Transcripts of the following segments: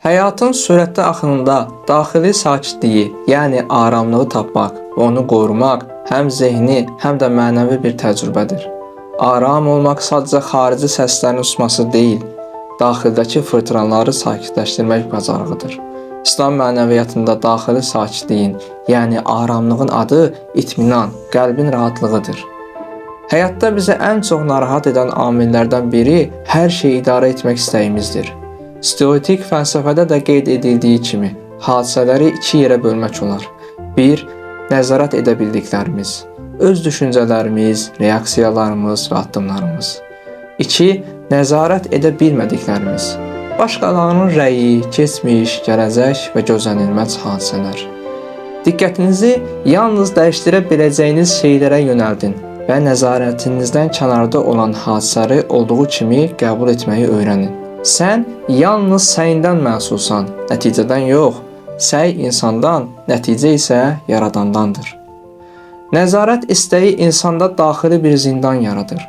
Həyatın sürətli axınında daxili sakitliyi, yəni aramlığı tapmaq və onu qorumaq həm zehni, həm də mənəvi bir təcrübədir. Aram olmaq sadəcə xarici səslərin susması deyil, daxildəki fırtınaları sakitləşdirmək bacarığıdır. İslam mənəviyyatında daxili sakitliyin, yəni aramlığın adı itminan, qəlbin rahatlığıdır. Həyatda bizə ən çox narahat edən amillərdən biri hər şeyi idarə etmək istəyimizdir. Stoik fəlsəfədə də qeyd edildiyi kimi, hadisələri iki yerə bölmək olar. 1. Nəzarət edə bildiklərimiz, öz düşüncələrimiz, reaksiyalarımız və addımlarımız. 2. Nəzarət edə bilmədiklərimiz, başqalarının rəyi, keçmiş, gələcək və gözlənilməz hadisələr. Diqqətinizi yalnız dəyişdirə biləcəyiniz şeylərə yönəldin və nəzarətinizdən kənarda olan hadisələri olduğu kimi qəbul etməyi öyrənin. Sən yalnız səyindən məsulsan, nəticədən yox. Səy insandan, nəticə isə yaradandandır. Nəzarət istəyi insanda daxili bir zindan yaradır.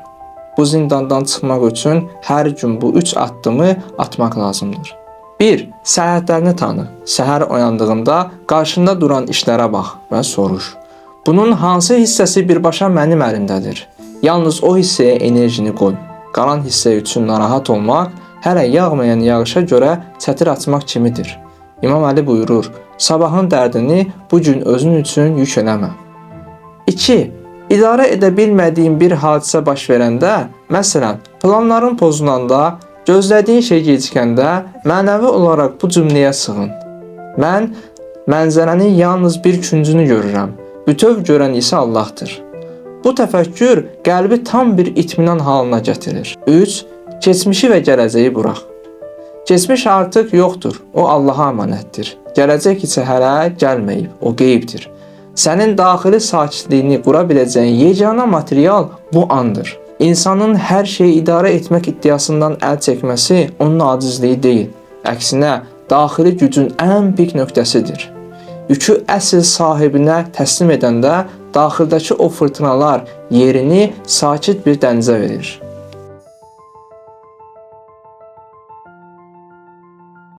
Bu zindandan çıxmaq üçün hər gün bu 3 addımı atmaq lazımdır. 1. Səhhətlərini tanı. Səhər oyandığında qarşında duran işlərə bax və soruş. Bunun hansı hissəsi birbaşa mənim əlimdədir? Yalnız o hissəyə enerjini qoy. Qalan hissə üçün narahat olmaq hələ yağmayan yağışa görə çətir açmaq kimidir. İmam Əli buyurur, sabahın dərdini bugün özün üçün yük eləmə. 2. İdarə edə bilmədiyin bir hadisə baş verəndə, məsələn, planların pozulanda, gözlədiyin şey gecikəndə, mənəvi olaraq bu cümləyə sığın. Mən mənzərənin yalnız bir küncünü görürəm, bütöv görən isə Allahdır. Bu təfəkkür qəlbi tam bir itminan halına gətirir. 3. Keçmişi və gələcəyi burax. Keçmiş artıq yoxdur, o Allaha əmanətdir. Gələcək isə hələ gəlməyib, o qeybdir. Sənin daxili sakitliyini qura biləcəyin yeganə material bu andır. İnsanın hər şeyi idarə etmək iddiasından əl çəkməsi onun acizliyi deyil. Əksinə, daxili gücün ən pik nöqtəsidir. Yükü əsl sahibinə təslim edəndə daxildəki o fırtınalar yerini sakit bir dənizə verir.